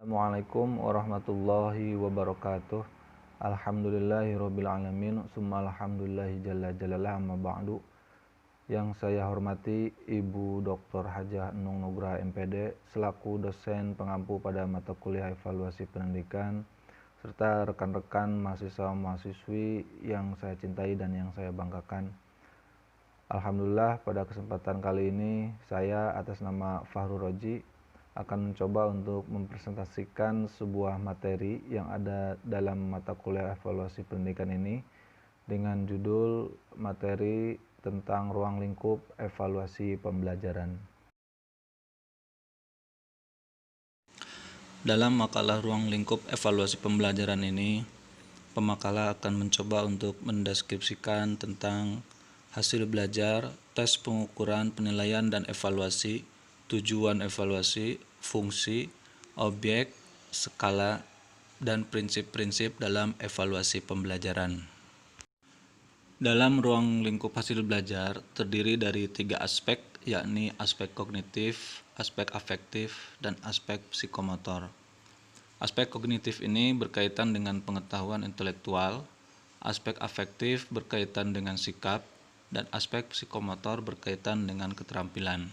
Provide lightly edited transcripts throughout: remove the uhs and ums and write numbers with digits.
Assalamualaikum warahmatullahi wabarakatuh. Alhamdulillahirrabbilalamin. Summa alhamdulillahi jalla jalalah amma ba'du. Yang saya hormati Ibu Dr. Hajah Enung Nugraha MPD selaku dosen pengampu pada mata kuliah evaluasi pendidikan serta rekan-rekan mahasiswa-mahasiswi yang saya cintai dan yang saya banggakan. Alhamdulillah pada kesempatan kali ini saya atas nama Fahrul Roji akan mencoba untuk mempresentasikan sebuah materi yang ada dalam mata kuliah evaluasi pendidikan ini dengan judul materi tentang ruang lingkup evaluasi pembelajaran. Dalam makalah ruang lingkup evaluasi pembelajaran ini, pemakalah akan mencoba untuk mendeskripsikan tentang hasil belajar, tes pengukuran, penilaian dan evaluasi, tujuan evaluasi, fungsi, objek, skala, dan prinsip-prinsip dalam evaluasi pembelajaran. Dalam ruang lingkup hasil belajar terdiri dari 3 aspek, yakni aspek kognitif, aspek afektif, dan aspek psikomotor. Aspek kognitif ini berkaitan dengan pengetahuan intelektual, aspek afektif berkaitan dengan sikap, dan aspek psikomotor berkaitan dengan keterampilan.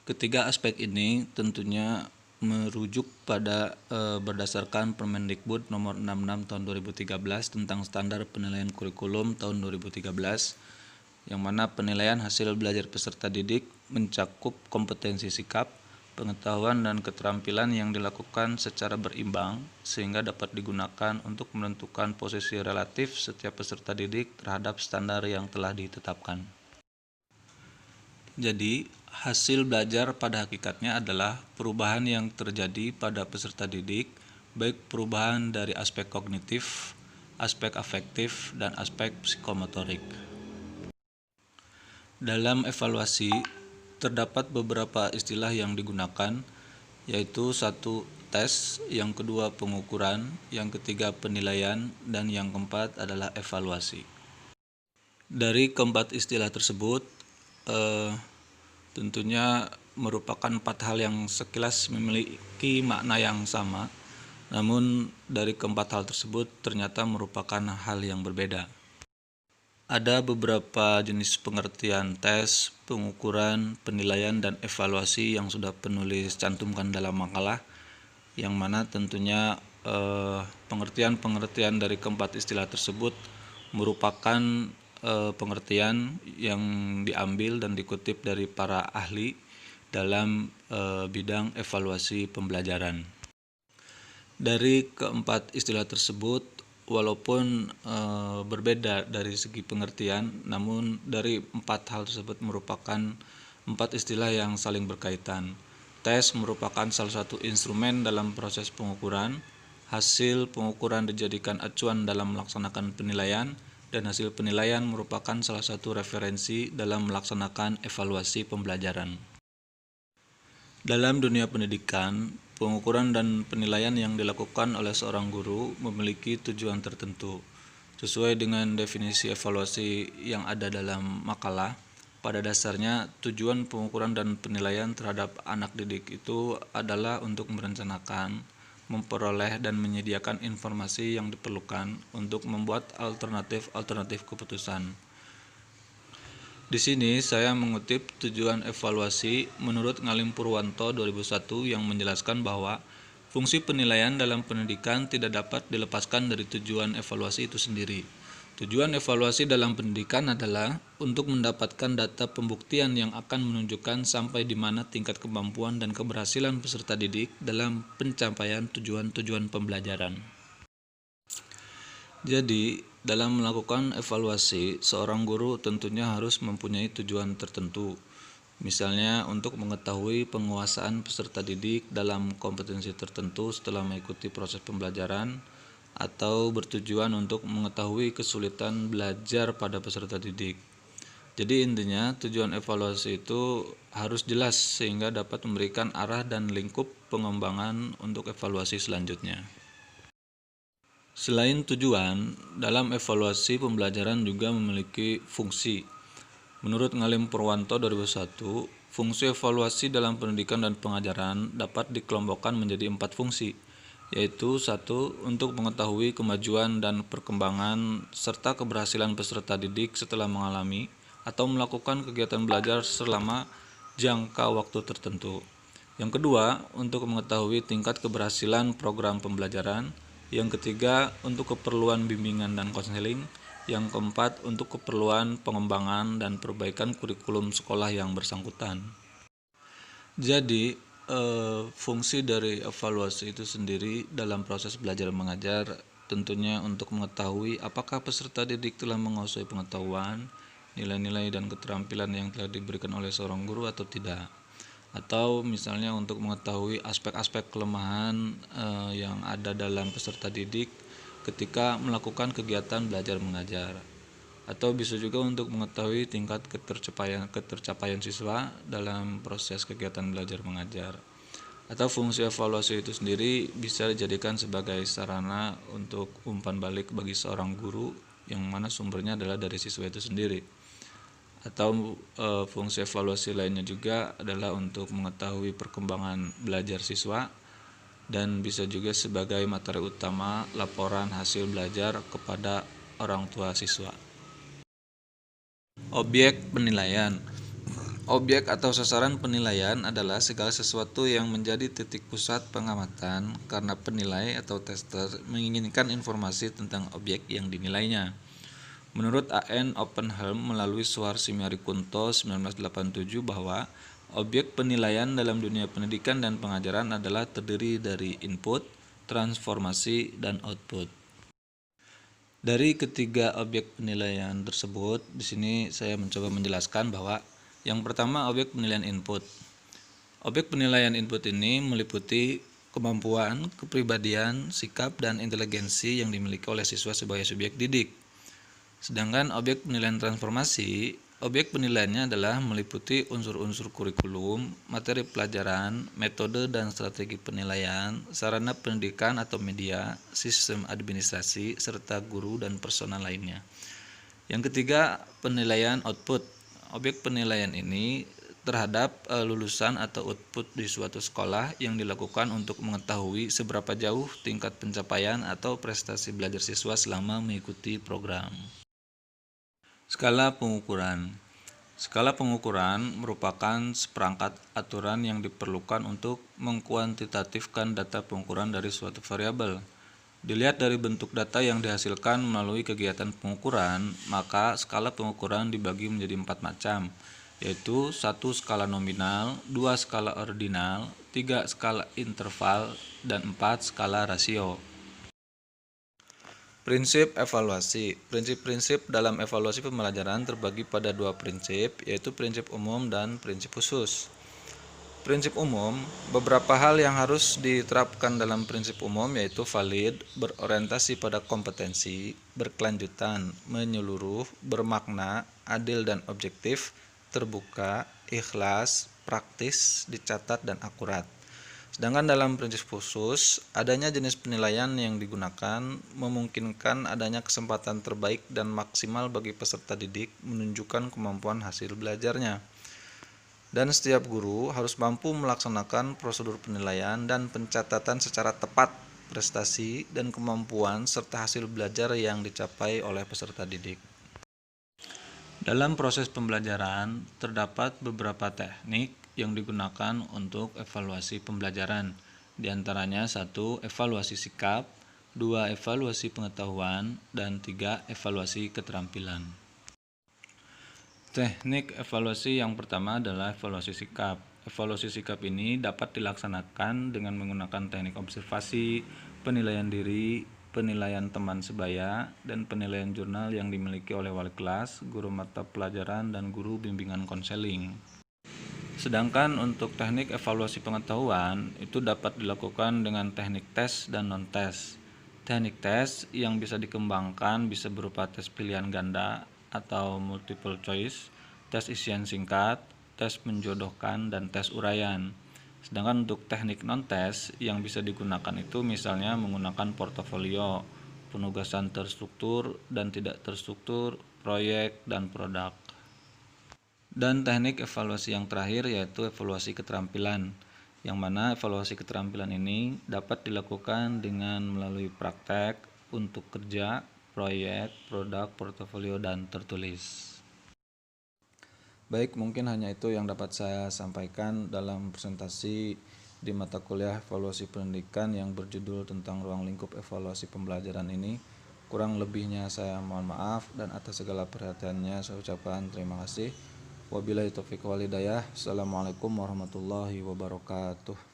Ketiga aspek ini tentunya merujuk pada berdasarkan Permendikbud nomor 66 tahun 2013 tentang standar penilaian kurikulum tahun 2013, yang mana penilaian hasil belajar peserta didik mencakup kompetensi sikap, pengetahuan dan keterampilan yang dilakukan secara berimbang sehingga dapat digunakan untuk menentukan posisi relatif setiap peserta didik terhadap standar yang telah ditetapkan. Jadi, hasil belajar pada hakikatnya adalah perubahan yang terjadi pada peserta didik, baik perubahan dari aspek kognitif, aspek afektif, dan aspek psikomotorik. Dalam evaluasi, terdapat beberapa istilah yang digunakan, yaitu 1. Tes, yang kedua pengukuran, yang ketiga penilaian, dan yang keempat adalah evaluasi. Dari keempat istilah tersebut, tentunya merupakan 4 hal yang sekilas memiliki makna yang sama, namun dari keempat hal tersebut ternyata merupakan hal yang berbeda. Ada beberapa jenis pengertian tes, pengukuran, penilaian, dan evaluasi yang sudah penulis cantumkan dalam makalah, yang mana tentunya pengertian-pengertian dari keempat istilah tersebut merupakan pengertian yang diambil dan dikutip dari para ahli dalam bidang evaluasi pembelajaran. Dari keempat istilah tersebut, walaupun berbeda dari segi pengertian, namun dari 4 hal tersebut merupakan 4 istilah yang saling berkaitan. Tes merupakan salah satu instrumen dalam proses pengukuran. Hasil pengukuran dijadikan acuan dalam melaksanakan penilaian, dan hasil penilaian merupakan salah satu referensi dalam melaksanakan evaluasi pembelajaran. Dalam dunia pendidikan, pengukuran dan penilaian yang dilakukan oleh seorang guru memiliki tujuan tertentu. Sesuai dengan definisi evaluasi yang ada dalam makalah, pada dasarnya tujuan pengukuran dan penilaian terhadap anak didik itu adalah untuk merencanakan, memperoleh dan menyediakan informasi yang diperlukan untuk membuat alternatif keputusan. Di sini saya mengutip tujuan evaluasi menurut Ngalim Purwanto 2001 yang menjelaskan bahwa fungsi penilaian dalam pendidikan tidak dapat dilepaskan dari tujuan evaluasi itu sendiri. Tujuan evaluasi dalam pendidikan adalah untuk mendapatkan data pembuktian yang akan menunjukkan sampai di mana tingkat kemampuan dan keberhasilan peserta didik dalam pencapaian tujuan-tujuan pembelajaran. Jadi, dalam melakukan evaluasi, seorang guru tentunya harus mempunyai tujuan tertentu. Misalnya untuk mengetahui penguasaan peserta didik dalam kompetensi tertentu setelah mengikuti proses pembelajaran, atau bertujuan untuk mengetahui kesulitan belajar pada peserta didik. Jadi intinya tujuan evaluasi itu harus jelas sehingga dapat memberikan arah dan lingkup pengembangan untuk evaluasi selanjutnya. Selain tujuan, dalam evaluasi pembelajaran juga memiliki fungsi. Menurut Ngalim Purwanto 2001, fungsi evaluasi dalam pendidikan dan pengajaran dapat dikelompokkan menjadi 4 fungsi, yaitu 1. Untuk mengetahui kemajuan dan perkembangan serta keberhasilan peserta didik setelah mengalami atau melakukan kegiatan belajar selama jangka waktu tertentu. Yang kedua, untuk mengetahui tingkat keberhasilan program pembelajaran. Yang ketiga, untuk keperluan bimbingan dan konseling. Yang keempat, untuk keperluan pengembangan dan perbaikan kurikulum sekolah yang bersangkutan. Jadi, fungsi dari evaluasi itu sendiri dalam proses belajar mengajar tentunya untuk mengetahui apakah peserta didik telah menguasai pengetahuan, nilai-nilai dan keterampilan yang telah diberikan oleh seorang guru atau tidak. Atau misalnya untuk mengetahui aspek-aspek kelemahan yang ada dalam peserta didik ketika melakukan kegiatan belajar mengajar. Atau bisa juga untuk mengetahui tingkat ketercapaian siswa dalam proses kegiatan belajar mengajar. Atau fungsi evaluasi itu sendiri bisa dijadikan sebagai sarana untuk umpan balik bagi seorang guru yang mana sumbernya adalah dari siswa itu sendiri. Atau fungsi evaluasi lainnya juga adalah untuk mengetahui perkembangan belajar siswa dan bisa juga sebagai materi utama laporan hasil belajar kepada orang tua siswa. Objek penilaian. Objek atau sasaran penilaian adalah segala sesuatu yang menjadi titik pusat pengamatan karena penilai atau tester menginginkan informasi tentang objek yang dinilainya. Menurut A.N. Oppenheim melalui Suharsimari Kunto 1987 bahwa objek penilaian dalam dunia pendidikan dan pengajaran adalah terdiri dari input, transformasi, dan output. Dari ketiga objek penilaian tersebut, di sini saya mencoba menjelaskan bahwa yang pertama objek penilaian input. Objek penilaian input ini meliputi kemampuan, kepribadian, sikap, dan inteligensi yang dimiliki oleh siswa sebagai subjek didik. Sedangkan objek penilaian transformasi, objek penilaiannya adalah meliputi unsur-unsur kurikulum, materi pelajaran, metode dan strategi penilaian, sarana pendidikan atau media, sistem administrasi, serta guru dan personal lainnya. Yang ketiga, penilaian output. Objek penilaian ini terhadap lulusan atau output di suatu sekolah yang dilakukan untuk mengetahui seberapa jauh tingkat pencapaian atau prestasi belajar siswa selama mengikuti program. Skala pengukuran. Skala pengukuran merupakan seperangkat aturan yang diperlukan untuk mengkuantitatifkan data pengukuran dari suatu variabel. Dilihat dari bentuk data yang dihasilkan melalui kegiatan pengukuran, maka skala pengukuran dibagi menjadi 4 macam, yaitu 1 skala nominal, 2 skala ordinal, 3 skala interval, dan 4 skala rasio. Prinsip evaluasi. Prinsip-prinsip dalam evaluasi pembelajaran terbagi pada 2 prinsip, yaitu prinsip umum dan prinsip khusus. Prinsip umum, beberapa hal yang harus diterapkan dalam prinsip umum yaitu valid, berorientasi pada kompetensi, berkelanjutan, menyeluruh, bermakna, adil dan objektif, terbuka, ikhlas, praktis, dicatat dan akurat. Sedangkan dalam prinsip khusus, adanya jenis penilaian yang digunakan memungkinkan adanya kesempatan terbaik dan maksimal bagi peserta didik menunjukkan kemampuan hasil belajarnya. Dan setiap guru harus mampu melaksanakan prosedur penilaian dan pencatatan secara tepat prestasi dan kemampuan serta hasil belajar yang dicapai oleh peserta didik. Dalam proses pembelajaran, terdapat beberapa teknik yang digunakan untuk evaluasi pembelajaran. Di antaranya 1. Evaluasi sikap, 2. Evaluasi pengetahuan, dan 3. Evaluasi keterampilan. Teknik evaluasi yang pertama adalah evaluasi sikap. Evaluasi sikap ini dapat dilaksanakan dengan menggunakan teknik observasi, penilaian diri, penilaian teman sebaya, dan penilaian jurnal yang dimiliki oleh wali kelas, guru mata pelajaran, dan guru bimbingan konseling. Sedangkan untuk teknik evaluasi pengetahuan itu dapat dilakukan dengan teknik tes dan non-tes. Teknik tes yang bisa dikembangkan bisa berupa tes pilihan ganda atau multiple choice, tes isian singkat, tes menjodohkan, dan tes uraian. Sedangkan untuk teknik non-tes yang bisa digunakan itu misalnya menggunakan portofolio, penugasan terstruktur dan tidak terstruktur, proyek, dan produk. Dan teknik evaluasi yang terakhir yaitu evaluasi keterampilan, yang mana evaluasi keterampilan ini dapat dilakukan dengan melalui praktek untuk kerja, proyek, produk, portofolio, dan tertulis. Baik, mungkin hanya itu yang dapat saya sampaikan dalam presentasi di mata kuliah evaluasi pendidikan yang berjudul tentang ruang lingkup evaluasi pembelajaran ini. Kurang lebihnya saya mohon maaf, dan atas segala perhatiannya saya ucapkan terima kasih. Wabillahi taufiq wal hidayah. Assalamualaikum warahmatullahi wabarakatuh.